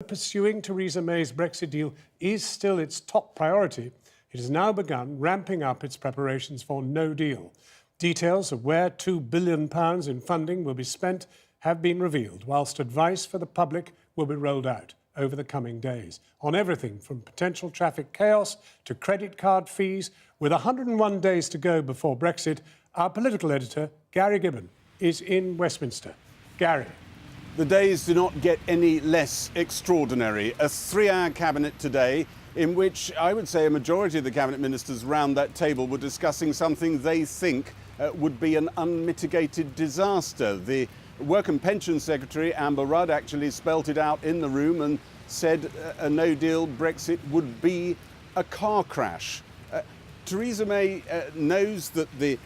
Pursuing Theresa May's Brexit deal is still its top priority. It has now begun ramping up its preparations for no deal. Details of where £2 billion in funding will be spent have been revealed, whilst advice for the public will be rolled out over the coming days on everything from potential traffic chaos to credit card fees. With 101 days to go before Brexit, our political editor, Gary Gibbon, is in Westminster. Gary. The days do not get any less extraordinary. A 3-hour cabinet today in which I would say a majority of the cabinet ministers round that table were discussing something they think would be an unmitigated disaster. The Work and Pensions Secretary, Amber Rudd, actually spelt it out in the room and said a no-deal Brexit would be a car crash. Theresa May knows that the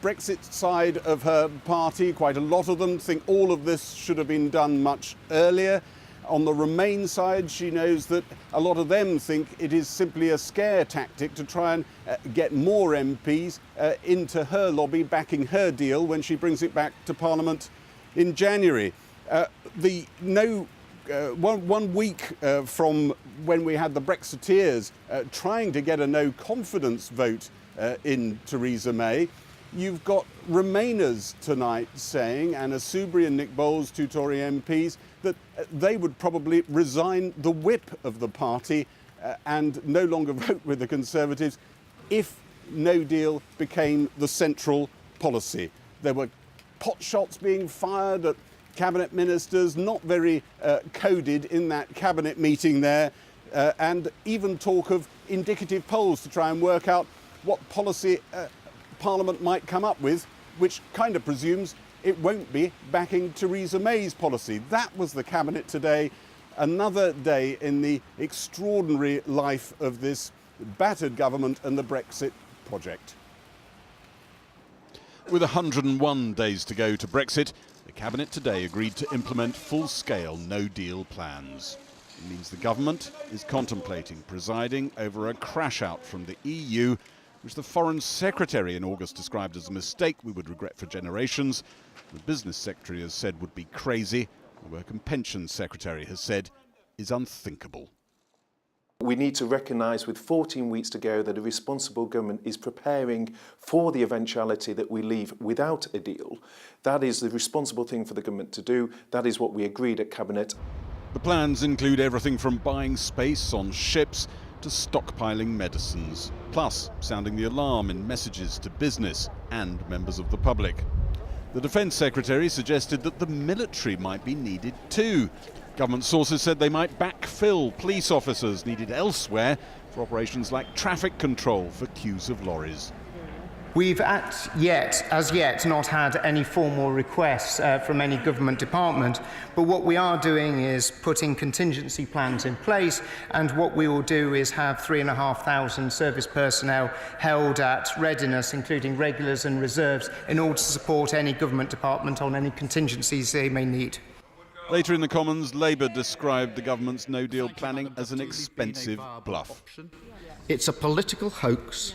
Brexit side of her party, quite a lot of them, think all of this should have been done much earlier. On the Remain side, she knows that a lot of them think it is simply a scare tactic to try and get more MPs into her lobby backing her deal when she brings it back to Parliament in January. One week from when we had the Brexiteers trying to get a no confidence vote in Theresa May, you've got Remainers tonight saying, Anna Soubry and Nick Bowles, two Tory MPs, that they would probably resign the whip of the party and no longer vote with the Conservatives if no deal became the central policy. There were pot shots being fired at cabinet ministers, not very coded in that cabinet meeting there, and even talk of indicative polls to try and work out what policy Parliament might come up with, which kind of presumes it won't be backing Theresa May's policy. That was the cabinet today. Another day in the extraordinary life of this battered government and the Brexit project. With 101 days to go to Brexit, the Cabinet today agreed to implement full-scale no-deal plans. It means the government is contemplating presiding over a crash-out from the EU, which the Foreign Secretary in August described as a mistake we would regret for generations. The Business Secretary has said would be crazy. The Work and Pensions Secretary has said is unthinkable. We need to recognise with 14 weeks to go that a responsible government is preparing for the eventuality that we leave without a deal. That is the responsible thing for the government to do. That is what we agreed at Cabinet. The plans include everything from buying space on ships to stockpiling medicines, plus sounding the alarm in messages to business and members of the public. The Defence Secretary suggested that the military might be needed too. Government sources said they might backfill police officers needed elsewhere for operations like traffic control for queues of lorries. We've as yet not had any formal requests from any government department, but what we are doing is putting contingency plans in place, and what we will do is have 3,500 service personnel held at readiness, including regulars and reserves, in order to support any government department on any contingencies they may need. Later in the Commons, Labour described the government's no-deal planning as an expensive bluff. It's a political hoax,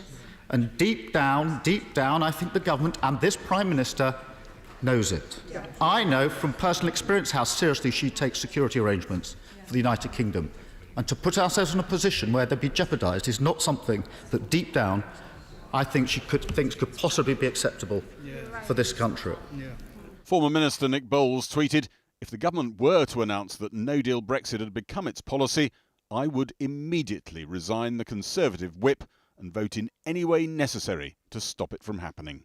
and deep down, I think the government and this Prime Minister knows it. I know from personal experience how seriously she takes security arrangements for the United Kingdom, and to put ourselves in a position where they'd be jeopardised is not something that deep down I think she thinks could possibly be acceptable for this country. Former Minister Nick Bowles tweeted, "If the government were to announce that no-deal Brexit had become its policy, I would immediately resign the Conservative whip and vote in any way necessary to stop it from happening."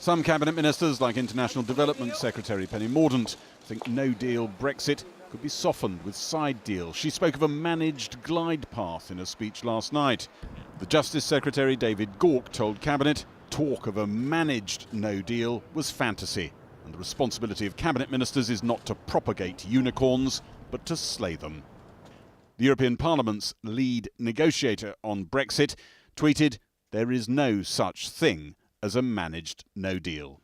Some cabinet ministers, like International Development Secretary Penny Mordaunt, think no-deal Brexit could be softened with side deals. She spoke of a managed glide path in a speech last night. The Justice Secretary David Gauke told Cabinet talk of a managed no-deal was fantasy, and the responsibility of cabinet ministers is not to propagate unicorns, but to slay them. The European Parliament's lead negotiator on Brexit tweeted, "There is no such thing as a managed no deal."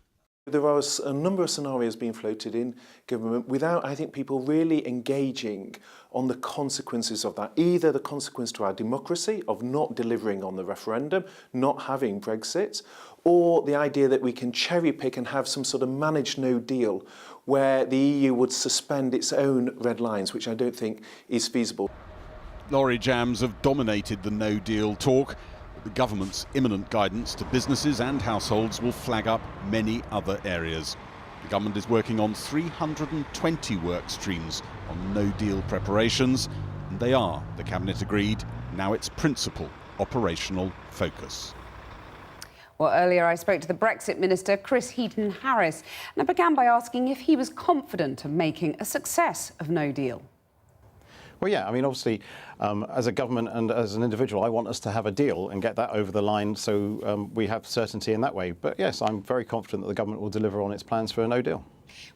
There are a number of scenarios being floated in government without, I think, people really engaging on the consequences of that. Either the consequence to our democracy of not delivering on the referendum, not having Brexit, or the idea that we can cherry pick and have some sort of managed no deal where the EU would suspend its own red lines, which I don't think is feasible. Lorry jams have dominated the no deal talk. The government's imminent guidance to businesses and households will flag up many other areas. The government is working on 320 work streams on no-deal preparations, and they are, the Cabinet agreed, now its principal operational focus. Well, earlier I spoke to the Brexit Minister, Chris Heaton-Harris, and I began by asking if he was confident of making a success of no deal. Well, yeah, I mean, obviously, as a government and as an individual, I want us to have a deal and get that over the line so we have certainty in that way. But yes, I'm very confident that the government will deliver on its plans for a no deal.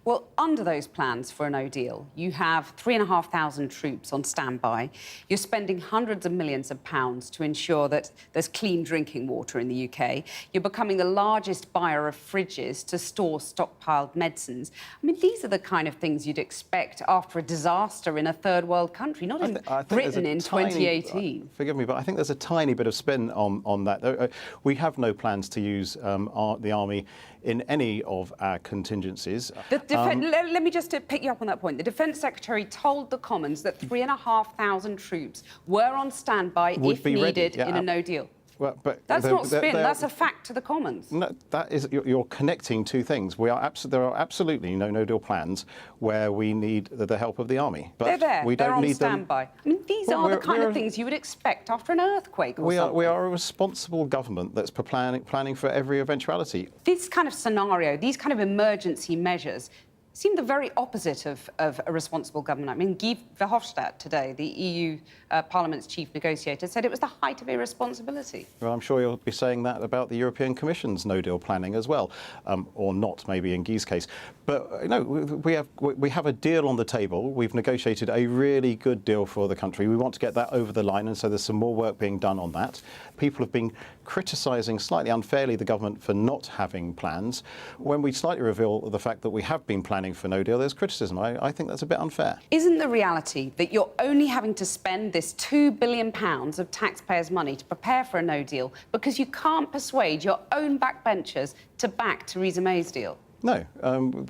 Well, under those plans for a no deal, you have 3,500 troops on standby. You're spending hundreds of millions of pounds to ensure that there's clean drinking water in the UK. You're becoming the largest buyer of fridges to store stockpiled medicines. I mean, these are the kind of things you'd expect after a disaster in a third world country, not in Britain in 2018. Forgive me, but I think there's a tiny bit of spin on that. We have no plans to use the army in any of our contingencies. Let me just pick you up on that point. The Defence Secretary told the Commons that 3,500 troops were on standby if needed in a no deal. Well, but that's not spin, that's a fact to the Commons. No, that is, you're connecting two things. There are absolutely no deal plans where we need the help of the army. But they're there, we don't they're on need standby. I mean, these are the kind of things you would expect after an earthquake or something. We are a responsible government that's planning for every eventuality. This kind of scenario, these kind of emergency measures, seem the very opposite of a responsible government. I mean, Guy Verhofstadt today, the EU Parliament's chief negotiator, said it was the height of irresponsibility. Well, I'm sure you'll be saying that about the European Commission's no-deal planning as well, or not, maybe in Guy's case. But no, we have a deal on the table. We've negotiated a really good deal for the country. We want to get that over the line, and so there's some more work being done on that. People have been criticising slightly unfairly the government for not having plans. When we slightly reveal the fact that we have been planning for no deal, there's criticism. I think that's a bit unfair. Isn't the reality that you're only having to spend this £2 billion of taxpayers' money to prepare for a no deal because you can't persuade your own backbenchers to back Theresa May's deal? No,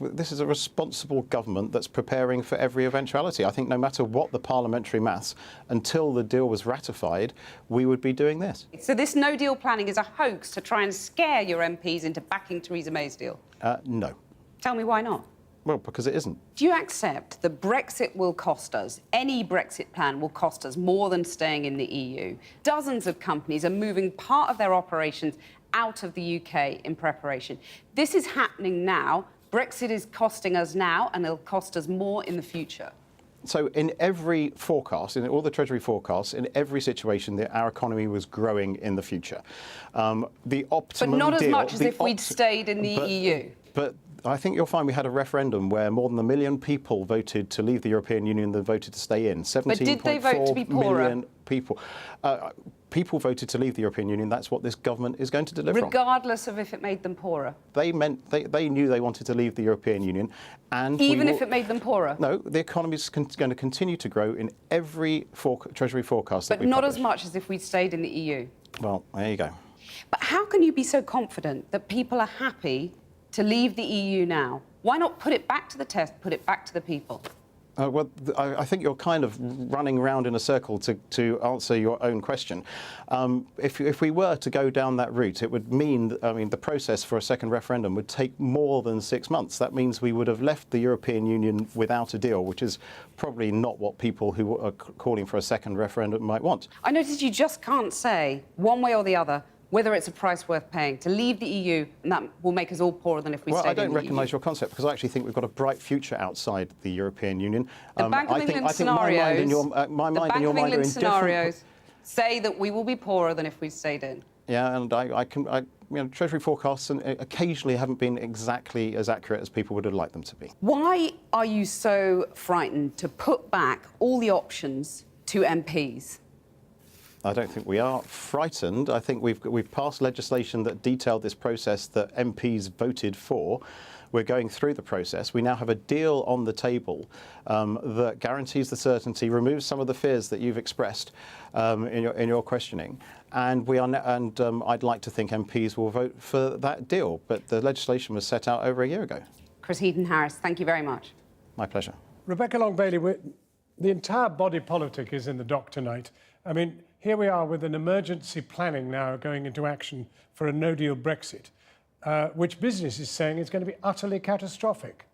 this is a responsible government that's preparing for every eventuality. I think no matter what the parliamentary maths, until the deal was ratified, we would be doing this. So this no-deal planning is a hoax to try and scare your MPs into backing Theresa May's deal? No. Tell me why not? Well, because it isn't. Do you accept that Brexit will cost us, any Brexit plan will cost us more than staying in the EU? Dozens of companies are moving part of their operations out of the UK in preparation. This is happening now. Brexit is costing us now, and it'll cost us more in the future. So in every forecast, in all the Treasury forecasts, in every situation, our economy was growing in the future. The optimum But not deal, as much as if we'd stayed in the EU. But I think you'll find we had a referendum where more than 1 million people voted to leave the European Union than voted to stay in. 17.4 But did they vote to be poorer? million people. People voted to leave the European Union. That's what this government is going to deliver on. Regardless of if it made them poorer? They knew they wanted to leave the European Union. And even if it made them poorer? No, the economy is going to continue to grow in every Treasury forecast that we publish. But not as much as if we'd stayed in the EU? Well, there you go. But how can you be so confident that people are happy to leave the EU now? Why not put it back to the test, put it back to the people? Well, I think you're kind of running round in a circle to answer your own question. If we were to go down that route, it would mean, the process for a second referendum would take more than 6 months. That means we would have left the European Union without a deal, which is probably not what people who are calling for a second referendum might want. I noticed you just can't say, one way or the other, whether it's a price worth paying to leave the EU, and that will make us all poorer than if we stayed in the EU. Well, I don't recognise your concept, because I actually think we've got a bright future outside the European Union. The Bank of England scenarios, my mind and your mind are in scenarios say that we will be poorer than if we stayed in. Yeah, and Treasury forecasts occasionally haven't been exactly as accurate as people would have liked them to be. Why are you so frightened to put back all the options to MPs? I don't think we are frightened. I think we've passed legislation that detailed this process that MPs voted for. We're going through the process. We now have a deal on the table that guarantees the certainty, removes some of the fears that you've expressed in your questioning, and I'd like to think MPs will vote for that deal. But the legislation was set out over a year ago. Chris Heaton-Harris, thank you very much. My pleasure. Rebecca Long-Bailey, the entire body politic is in the dock tonight. I mean, here we are with an emergency planning now going into action for a no-deal Brexit, which business is saying is going to be utterly catastrophic.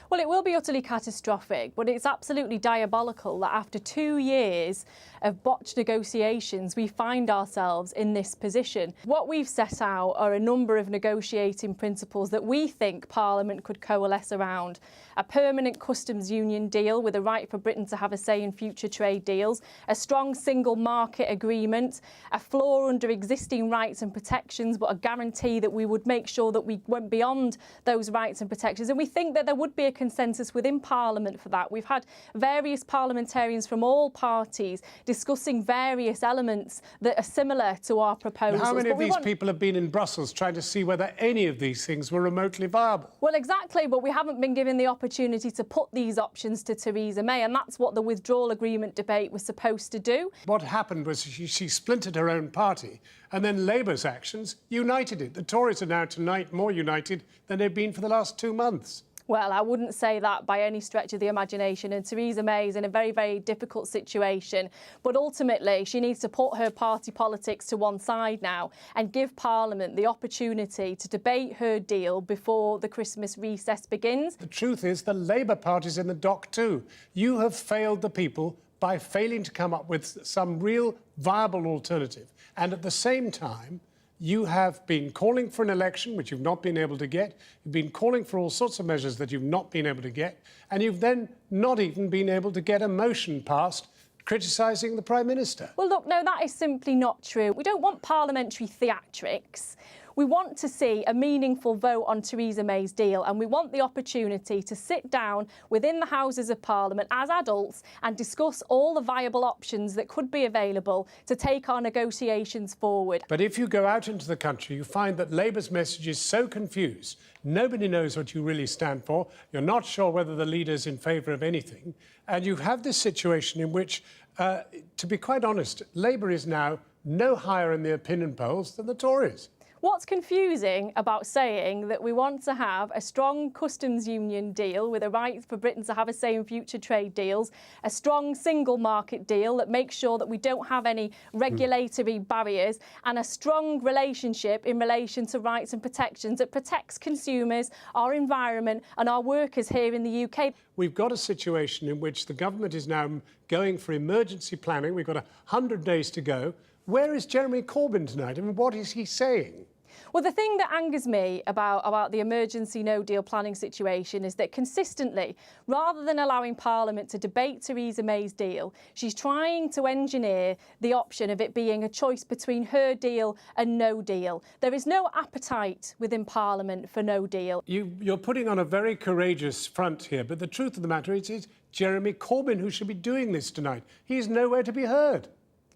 Well, it will be utterly catastrophic, but it's absolutely diabolical that after 2 years of botched negotiations, we find ourselves in this position. What we've set out are a number of negotiating principles that we think Parliament could coalesce around. A permanent customs union deal with a right for Britain to have a say in future trade deals, a strong single market agreement, a floor under existing rights and protections, but a guarantee that we would make sure that we went beyond those rights and protections. And we think that there would be a consensus within Parliament for that. We've had various parliamentarians from all parties discussing various elements that are similar to our proposals. And how many of these people have been in Brussels trying to see whether any of these things were remotely viable? Well, exactly, but we haven't been given the opportunity to put these options to Theresa May, and that's what the withdrawal agreement debate was supposed to do. What happened was she splintered her own party, and then Labour's actions united it. The Tories are now tonight more united than they've been for the last 2 months. Well, I wouldn't say that by any stretch of the imagination, and Theresa May is in a very, very difficult situation. But ultimately, she needs to put her party politics to one side now and give Parliament the opportunity to debate her deal before the Christmas recess begins. The truth is the Labour Party's in the dock too. You have failed the people by failing to come up with some real viable alternative. And at the same time, you have been calling for an election, which you've not been able to get. You've been calling for all sorts of measures that you've not been able to get. And you've then not even been able to get a motion passed criticising the Prime Minister. Well, look, no, that is simply not true. We don't want parliamentary theatrics. We want to see a meaningful vote on Theresa May's deal, and we want the opportunity to sit down within the Houses of Parliament as adults and discuss all the viable options that could be available to take our negotiations forward. But if you go out into the country, you find that Labour's message is so confused. Nobody knows what you really stand for. You're not sure whether the leader's in favour of anything. And you have this situation in which, to be quite honest, Labour is now no higher in the opinion polls than the Tories. What's confusing about saying that we want to have a strong customs union deal with a right for Britain to have a say in future trade deals, a strong single market deal that makes sure that we don't have any regulatory barriers, and a strong relationship in relation to rights and protections that protects consumers, our environment and our workers here in the UK? We've got a situation in which the government is now going for emergency planning. We've got 100 days to go. Where is Jeremy Corbyn tonight? I mean, what is he saying? Well, the thing that angers me about the emergency no-deal planning situation is that consistently, rather than allowing Parliament to debate Theresa May's deal, she's trying to engineer the option of it being a choice between her deal and no deal. There is no appetite within Parliament for no deal. You're putting on a very courageous front here, but the truth of the matter is it's Jeremy Corbyn who should be doing this tonight. He's nowhere to be heard.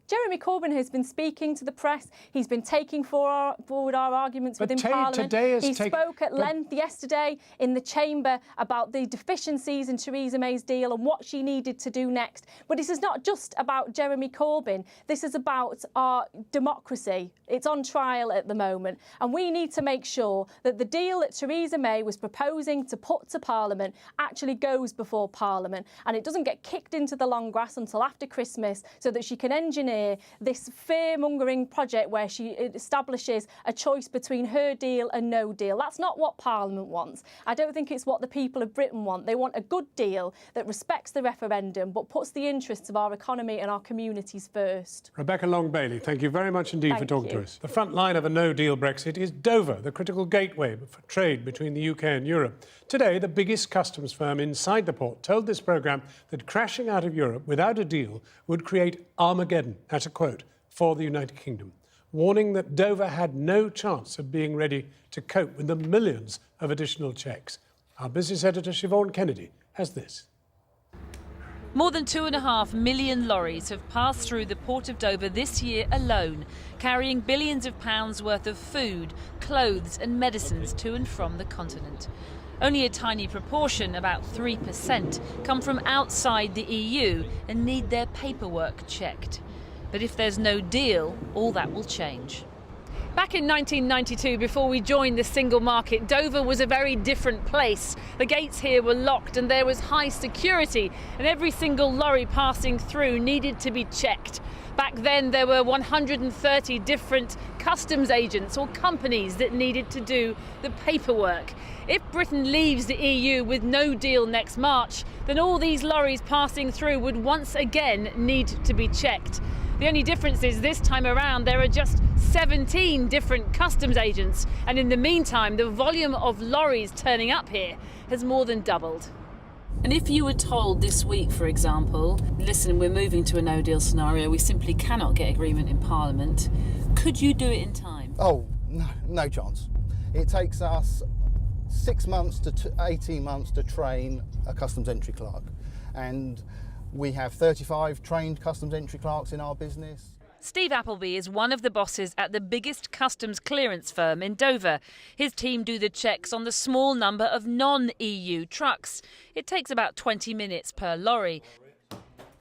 Jeremy Corbyn has been speaking to the press. He's been taking forward our arguments within Parliament. He spoke at length yesterday in the Chamber about the deficiencies in Theresa May's deal and what she needed to do next. But this is not just about Jeremy Corbyn. This is about our democracy. It's on trial at the moment. And we need to make sure that the deal that Theresa May was proposing to put to Parliament actually goes before Parliament. And it doesn't get kicked into the long grass until after Christmas so that she can engineer this fear-mongering project where she establishes a choice between her deal and no deal. That's not what Parliament wants. I don't think it's what the people of Britain want. They want a good deal that respects the referendum but puts the interests of our economy and our communities first. Rebecca Long-Bailey, thank you very much indeed for talking to us. The front line of a no-deal Brexit is Dover, the critical gateway for trade between the UK and Europe. Today, the biggest customs firm inside the port told this programme that crashing out of Europe without a deal would create Armageddon, that's a quote, for the United Kingdom, warning that Dover had no chance of being ready to cope with the millions of additional checks. Our business editor, Siobhan Kennedy, has this. More than 2.5 million lorries have passed through the Port of Dover this year alone, carrying billions of pounds worth of food, clothes and medicines to and from the continent. Only a tiny proportion, about 3%, come from outside the EU and need their paperwork checked. But if there's no deal, all that will change. Back in 1992, before we joined the single market, Dover was a very different place. The gates here were locked and there was high security, and every single lorry passing through needed to be checked. Back then there were 130 different customs agents or companies that needed to do the paperwork. If Britain leaves the EU with no deal next March, then all these lorries passing through would once again need to be checked. The only difference is this time around there are just 17 different customs agents, and in the meantime the volume of lorries turning up here has more than doubled. And if you were told this week, for example, listen, we're moving to a no-deal scenario, we simply cannot get agreement in Parliament, could you do it in time? Oh, no chance. It takes us 6 months to 18 months to train a customs entry clerk, and we have 35 trained customs entry clerks in our business. Steve Appleby is one of the bosses at the biggest customs clearance firm in Dover. His team do the checks on the small number of non-EU trucks. It takes about 20 minutes per lorry.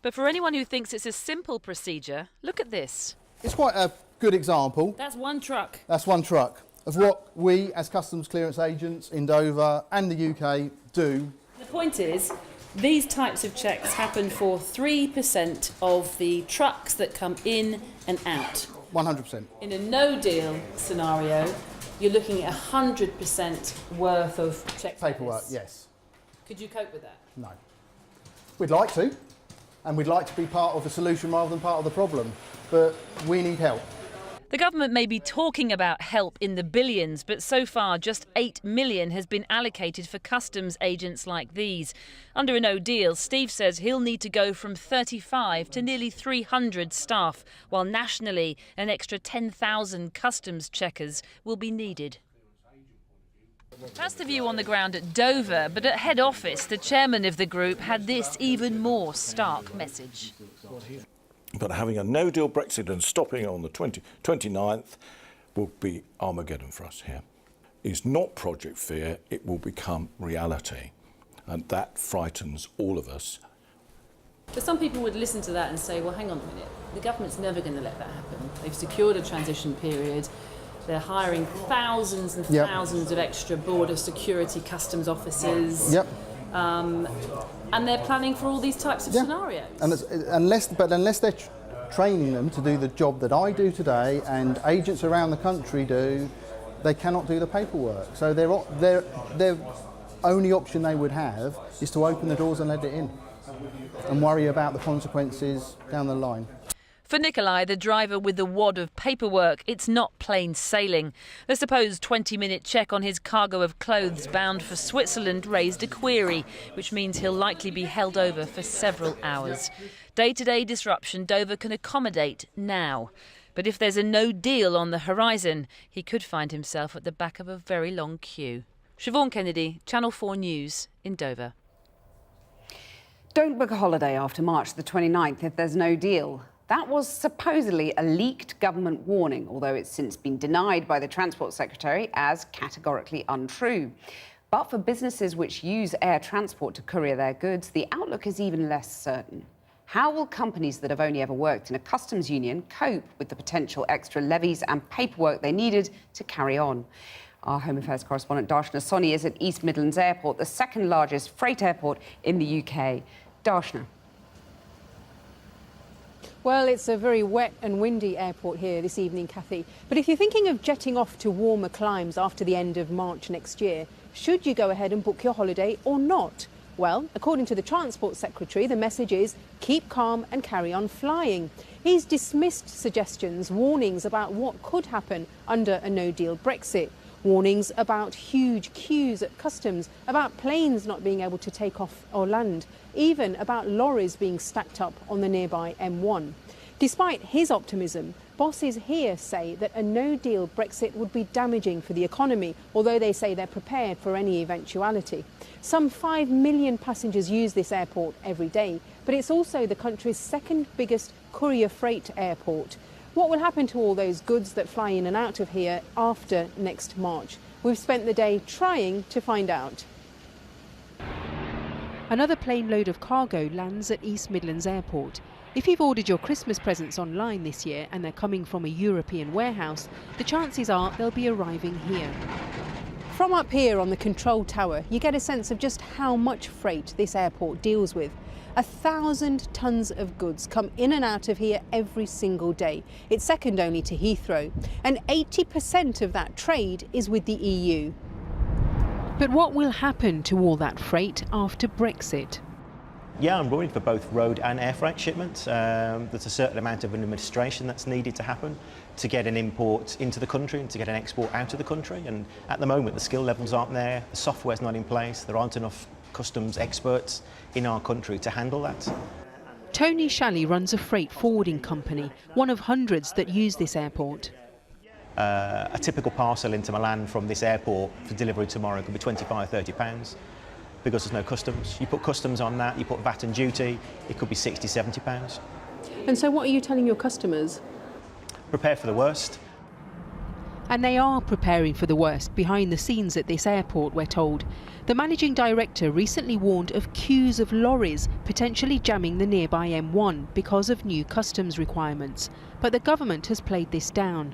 But for anyone who thinks it's a simple procedure, look at this. It's quite a good example. That's one truck. That's one truck of what we as customs clearance agents in Dover and the UK do. The point is, these types of checks happen for 3% of the trucks that come in and out. 100%. In a no-deal scenario, you're looking at 100% worth of checks. Paperwork, yes. Could you cope with that? No. We'd like to, and we'd like to be part of the solution rather than part of the problem, but we need help. The government may be talking about help in the billions, but so far just 8 million has been allocated for customs agents like these. Under a no deal, Steve says he'll need to go from 35 to nearly 300 staff, while nationally an extra 10,000 customs checkers will be needed. That's the view on the ground at Dover, but at head office, the chairman of the group had this even more stark message. But having a no-deal Brexit and stopping on the 29th will be Armageddon for us here. It's not Project Fear, it will become reality. And that frightens all of us. But some people would listen to that and say, well, hang on a minute, the government's never going to let that happen. They've secured a transition period. They're hiring thousands and thousands of extra border security customs officers. And they're planning for all these types of scenarios. And unless they're training them to do the job that I do today and agents around the country do, they cannot do the paperwork. So their only option they would have is to open the doors and let it in and worry about the consequences down the line. For Nikolai, the driver with the wad of paperwork, it's not plain sailing. The supposed 20-minute check on his cargo of clothes bound for Switzerland raised a query, which means he'll likely be held over for several hours. Day-to-day disruption Dover can accommodate now. But if there's a no deal on the horizon, he could find himself at the back of a very long queue. Siobhan Kennedy, Channel 4 News in Dover. Don't book a holiday after March the 29th if there's no deal. That was supposedly a leaked government warning, although it's since been denied by the Transport Secretary as categorically untrue. But for businesses which use air transport to courier their goods, the outlook is even less certain. How will companies that have only ever worked in a customs union cope with the potential extra levies and paperwork they needed to carry on? Our Home Affairs correspondent Darshna Soni is at East Midlands Airport, the second largest freight airport in the UK. Darshna. Well, it's a very wet and windy airport here this evening, Kathy. But if you're thinking of jetting off to warmer climes after the end of March next year, should you go ahead and book your holiday or not? Well, according to the Transport Secretary, the message is keep calm and carry on flying. He's dismissed suggestions, warnings about what could happen under a no-deal Brexit. Warnings about huge queues at customs, about planes not being able to take off or land, even about lorries being stacked up on the nearby M1. Despite his optimism, bosses here say that a no-deal Brexit would be damaging for the economy, although they say they're prepared for any eventuality. Some 5 million passengers use this airport every day, but but it's also the country's second biggest courier freight airport. What will happen to all those goods that fly in and out of here after next March? We've spent the day trying to find out. Another plane load of cargo lands at East Midlands Airport. If you've ordered your Christmas presents online this year and they're coming from a European warehouse, the chances are they'll be arriving here. From up here on the control tower, you get a sense of just how much freight this airport deals with. 1,000 tonnes of goods come in and out of here every single day. It's second only to Heathrow. And 80% of that trade is with the EU. But what will happen to all that freight after Brexit? Yeah, I'm worried for both road and air freight shipments. There's a certain amount of administration that's needed to happen to get an import into the country and to get an export out of the country. And at the moment, the skill levels aren't there, the software's not in place, there aren't enough customs experts in our country to handle that. Tony Shalley runs a freight forwarding company, one of hundreds that use this airport. A typical parcel into Milan from this airport for delivery tomorrow could be £25, £30. Because there's no customs. You put customs on that, you put VAT and duty, it could be £60, £70. And so what are you telling your customers? Prepare for the worst. And they are preparing for the worst behind the scenes at this airport, we're told. The managing director recently warned of queues of lorries potentially jamming the nearby M1 because of new customs requirements. But the government has played this down.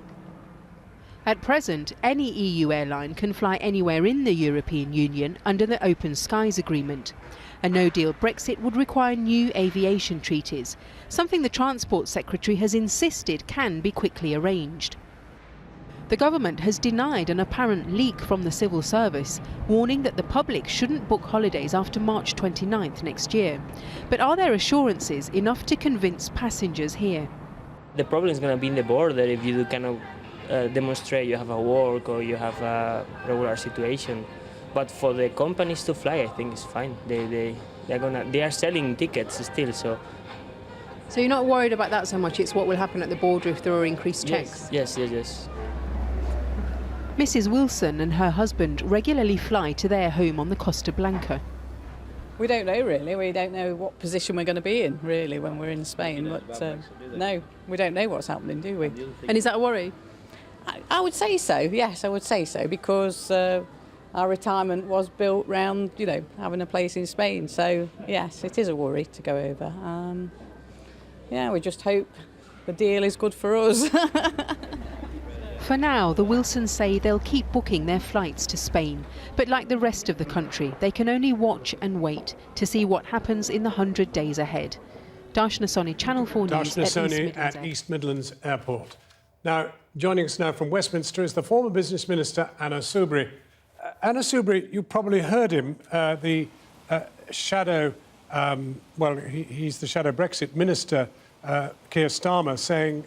At present, any EU airline can fly anywhere in the European Union under the Open Skies Agreement. A no-deal Brexit would require new aviation treaties, something the Transport Secretary has insisted can be quickly arranged. The government has denied an apparent leak from the civil service, warning that the public shouldn't book holidays after March 29th next year. But are there assurances enough to convince passengers here? The problem is going to be in the border if you kind of demonstrate you have a work or you have a regular situation. But for the companies to fly, I think it's fine. They are selling tickets still, so. So you're not worried about that so much, it's what will happen at the border if there are increased checks? Yes. Mrs. Wilson and her husband regularly fly to their home on the Costa Blanca. We don't know really, we don't know what position we're going to be in really when we're in Spain, but no, we don't know what's happening, do we? And is that a worry? I would say so, yes, I would say so, because our retirement was built around, having a place in Spain. So, yes, it is a worry to go over. We just hope the deal is good for us. For now, the Wilsons say they'll keep booking their flights to Spain. But like the rest of the country, they can only watch and wait to see what happens in the 100 days ahead. Darshana Soni, Channel 4 News at East Midlands Airport. Now, joining us now from Westminster is the former Business Minister, Anna Soubry. Anna Soubry, you probably heard him, the shadow, he's the shadow Brexit Minister, Keir Starmer, saying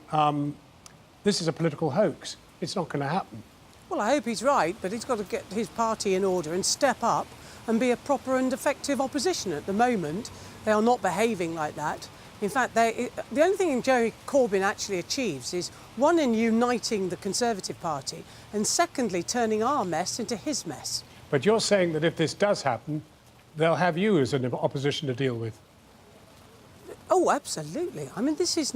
this is a political hoax. It's not going to happen. Well, I hope he's right, but he's got to get his party in order and step up and be a proper and effective opposition. At the moment, they are not behaving like that. In fact, the only thing Jeremy Corbyn actually achieves is, one, in uniting the Conservative Party, and secondly, turning our mess into his mess. But you're saying that if this does happen, they'll have you as an opposition to deal with? Oh, absolutely. I mean, it's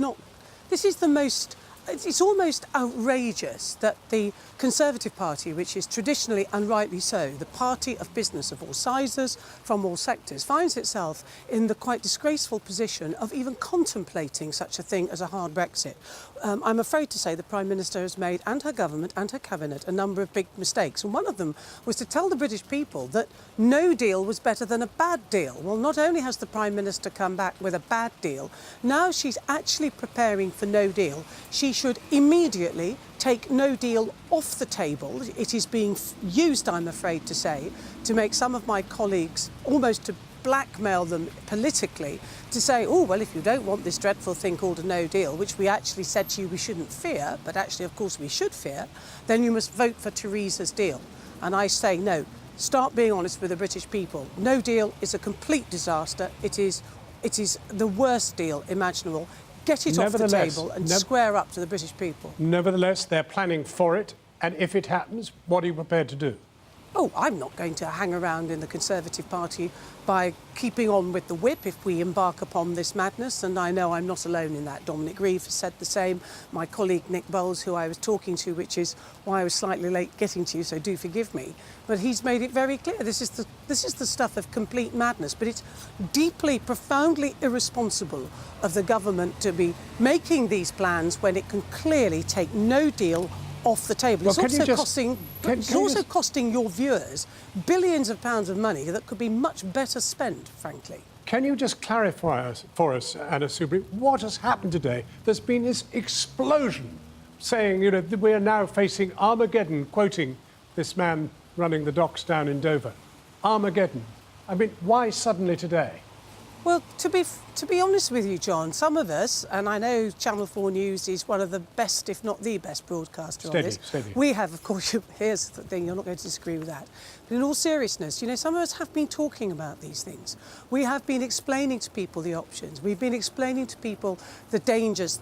almost outrageous that the Conservative Party, which is traditionally and rightly so, the party of business of all sizes, from all sectors, finds itself in the quite disgraceful position of even contemplating such a thing as a hard Brexit. I'm afraid to say the Prime Minister has made, and her government and her cabinet, a number of big mistakes. And one of them was to tell the British people that no deal was better than a bad deal. Well, not only has the Prime Minister come back with a bad deal, now she's actually preparing for no deal. She should immediately take no deal off the table. It is being used, I'm afraid to say, to make some of my colleagues, almost to blackmail them politically, to say, oh, well, if you don't want this dreadful thing called a no deal, which we actually said to you we shouldn't fear, but actually, of course, we should fear, then you must vote for Theresa's deal. And I say, no, start being honest with the British people. No deal is a complete disaster. It is the worst deal imaginable. Get it off the table and square up to the British people. Nevertheless, they're planning for it. And if it happens, what are you prepared to do? oh, I'm not going to hang around in the Conservative Party by keeping on with the whip if we embark upon this madness. And I know I'm not alone in that. Dominic Reeve has said the same. My colleague Nick Bowles, who I was talking to, which is why I was slightly late getting to you, so do forgive me. But he's made it very clear. This is the stuff of complete madness. But it's deeply, profoundly irresponsible of the government to be making these plans when it can clearly take no deal off the table. Well, It's also costing your viewers billions of pounds of money that could be much better spent, frankly. Can you just clarify for us, Anna Soubry, what has happened today? There's been this explosion saying, you know, that we are now facing Armageddon, quoting this man running the docks down in Dover. Armageddon. I mean, why suddenly today? Well, to be honest with you, John, some of us, and I know Channel 4 News is one of the best, if not the best broadcaster on this. Steady. We have, of course, here's the thing, you're not going to disagree with that. But in all seriousness, you know, some of us have been talking about these things. We have been explaining to people the options. We've been explaining to people the dangers,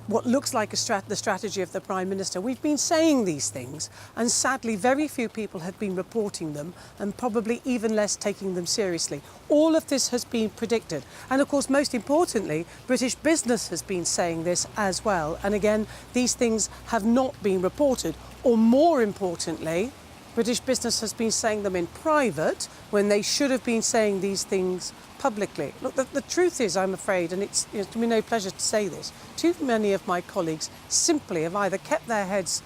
what looks like the strategy of the Prime Minister. We've been saying these things, and sadly, very few people have been reporting them, and probably even less taking them seriously. All of this has been predicted. And of course, most importantly, British business has been saying this as well. And again, these things have not been reported. Or more importantly, British business has been saying them in private when they should have been saying these things publicly. Look, the truth is, I'm afraid, and it's to me no pleasure to say this, too many of my colleagues simply have either kept their heads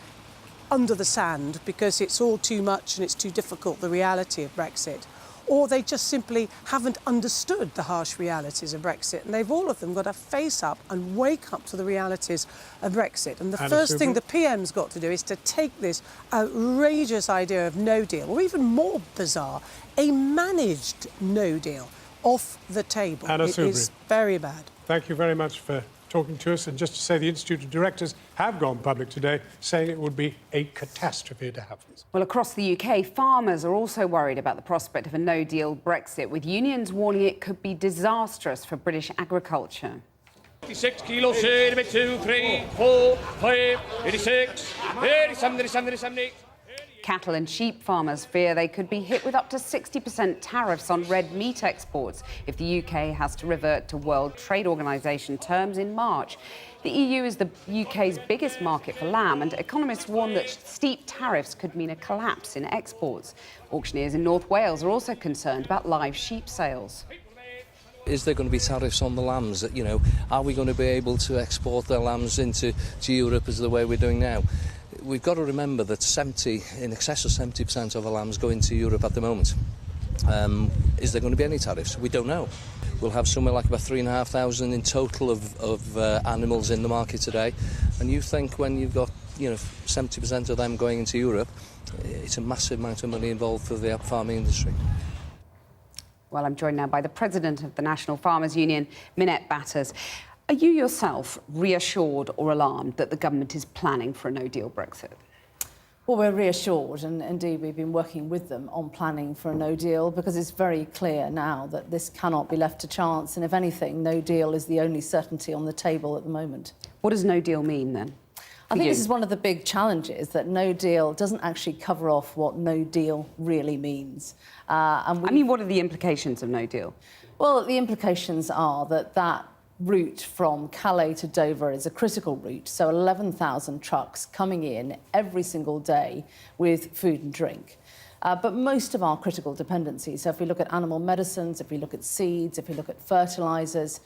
under the sand because it's all too much and it's too difficult, the reality of Brexit, or they just simply haven't understood the harsh realities of Brexit. And they've all of them got to face up and wake up to the realities of Brexit. And the first thing the PM's got to do is to take this outrageous idea of no deal, or even more bizarre, a managed no deal, off the table. It is very bad. Thank you very much for talking to us. And just to say, the Institute of Directors have gone public today, saying it would be a catastrophe to happen. Well, across the UK, farmers are also worried about the prospect of a no-deal Brexit, with unions warning it could be disastrous for British agriculture. 86 kilos, 2, 3, 4, 5, 86, 87, 87, 88. Cattle and sheep farmers fear they could be hit with up to 60% tariffs on red meat exports if the UK has to revert to World Trade Organization terms in March. The EU is the UK's biggest market for lamb, and economists warn that steep tariffs could mean a collapse in exports. Auctioneers in North Wales are also concerned about live sheep sales. Is there going to be tariffs on the lambs? You know, are we going to be able to export their lambs into Europe as the way we're doing now? We've got to remember that in excess of 70% of our lambs go into Europe at the moment. Is there going to be any tariffs? We don't know. We'll have somewhere like about 3,500 in total of animals in the market today. And you think when you've got 70% of them going into Europe, it's a massive amount of money involved for the farming industry. Well, I'm joined now by the President of the National Farmers Union, Minette Batters. Are you yourself reassured or alarmed that the government is planning for a no-deal Brexit? Well, we're reassured, and indeed we've been working with them on planning for a no deal, because it's very clear now that this cannot be left to chance, and if anything, no deal is the only certainty on the table at the moment. What does no deal mean then? I think this is one of the big challenges, that no deal doesn't actually cover off what no deal really means. I mean, what are the implications of no deal? Well, the implications are that route from Calais to Dover is a critical route, so 11,000 trucks coming in every single day with food and drink. But most of our critical dependencies, so if we look at animal medicines, if we look at seeds, if we look at fertilisers,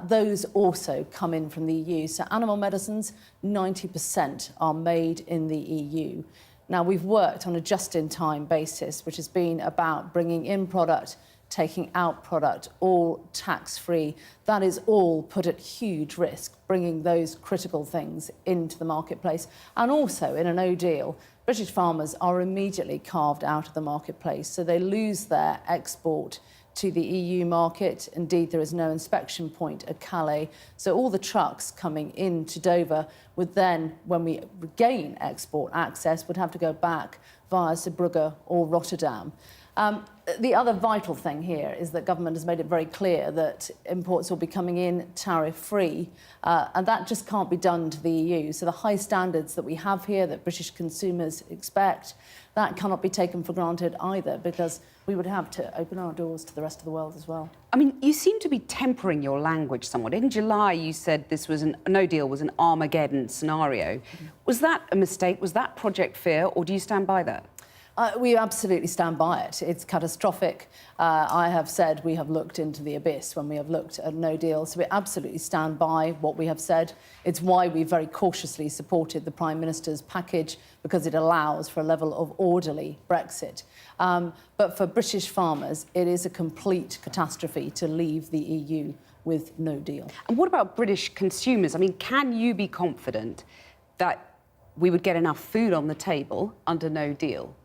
those also come in from the EU. So animal medicines, 90% are made in the EU. Now, we've worked on a just-in-time basis, which has been about bringing in product, taking out product, all tax-free. That is all put at huge risk, bringing those critical things into the marketplace. And also, in a no deal, British farmers are immediately carved out of the marketplace, so they lose their export to the EU market. Indeed, there is no inspection point at Calais, so all the trucks coming into Dover would then, when we regain export access, would have to go back via Zeebrugge or Rotterdam. The other vital thing here is that government has made it very clear that imports will be coming in tariff-free, and that just can't be done to the EU. So the high standards that we have here, that British consumers expect, that cannot be taken for granted either, because we would have to open our doors to the rest of the world as well. I mean, you seem to be tempering your language somewhat. In July, you said this was no deal was an Armageddon scenario. Was that a mistake? Was that Project Fear, or do you stand by that? We absolutely stand by it. It's catastrophic. I have said we have looked into the abyss when we have looked at no deal, so we absolutely stand by what we have said. It's why we very cautiously supported the Prime Minister's package, because it allows for a level of orderly Brexit. But for British farmers, it is a complete catastrophe to leave the EU with no deal. And what about British consumers? I mean, can you be confident that we would get enough food on the table under no deal?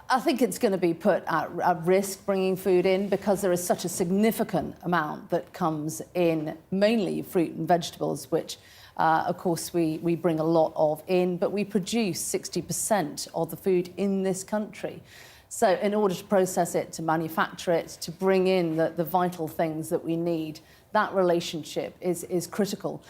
I think it's going to be put at risk bringing food in, because there is such a significant amount that comes in, mainly fruit and vegetables, which, of course, we bring a lot of in, but we produce 60% of the food in this country. So in order to process it, to manufacture it, to bring in the vital things that we need, that relationship is critical.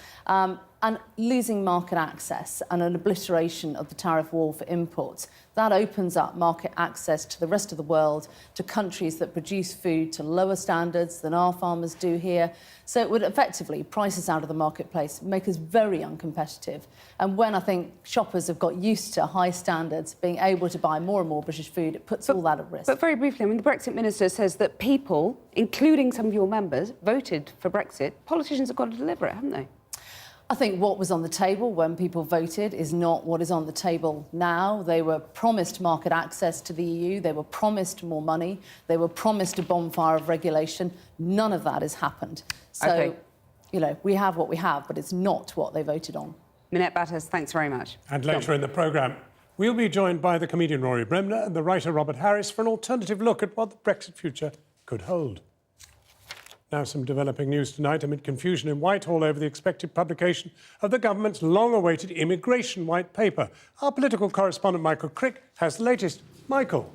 And losing market access and an obliteration of the tariff wall for imports, that opens up market access to the rest of the world, to countries that produce food to lower standards than our farmers do here. So it would effectively price us out of the marketplace, make us very uncompetitive. And when I think shoppers have got used to high standards, being able to buy more and more British food, it puts all that at risk. But very briefly, I mean, the Brexit minister says that people, including some of your members, voted for Brexit. Politicians have got to deliver it, haven't they? I think what was on the table when people voted is not what is on the table now. They were promised market access to the EU. They were promised more money. They were promised a bonfire of regulation. None of that has happened. So, you know, we have what we have, but it's not what they voted on. Minette Batters, thanks very much. And later in the programme, we'll be joined by the comedian Rory Bremner and the writer Robert Harris for an alternative look at what the Brexit future could hold. Now, some developing news tonight amid confusion in Whitehall over the expected publication of the government's long-awaited immigration white paper. Our political correspondent Michael Crick has the latest. Michael.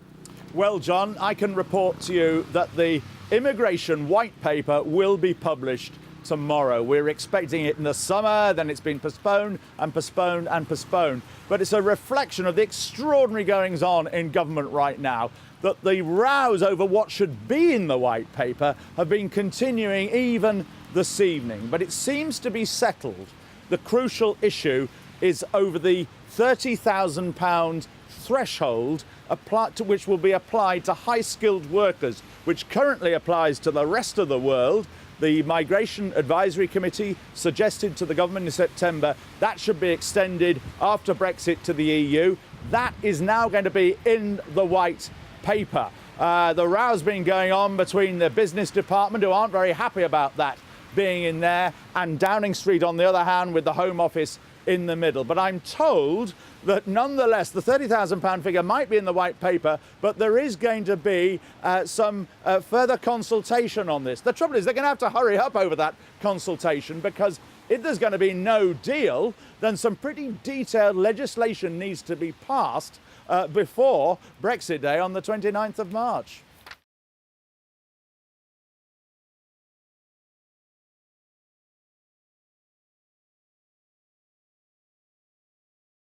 Well, John, I can report to you that the immigration white paper will be published tomorrow. We're expecting it in the summer, then it's been postponed and postponed and postponed. But it's a reflection of the extraordinary goings-on in government right now, that the rows over what should be in the white paper have been continuing even this evening. But it seems to be settled. The crucial issue is over the £30,000 threshold which will be applied to high-skilled workers, which currently applies to the rest of the world. The Migration Advisory Committee suggested to the government in September that should be extended after Brexit to the EU. That is now going to be in the white paper. The row's been going on between the business department, who aren't very happy about that being in there, and Downing Street, on the other hand, with the Home Office in the middle. But I'm told that nonetheless the £30,000 figure might be in the white paper, but there is going to be some further consultation on this. The trouble is they're going to have to hurry up over that consultation, because if there's going to be no deal, then some pretty detailed legislation needs to be passed before Brexit Day on the 29th of March.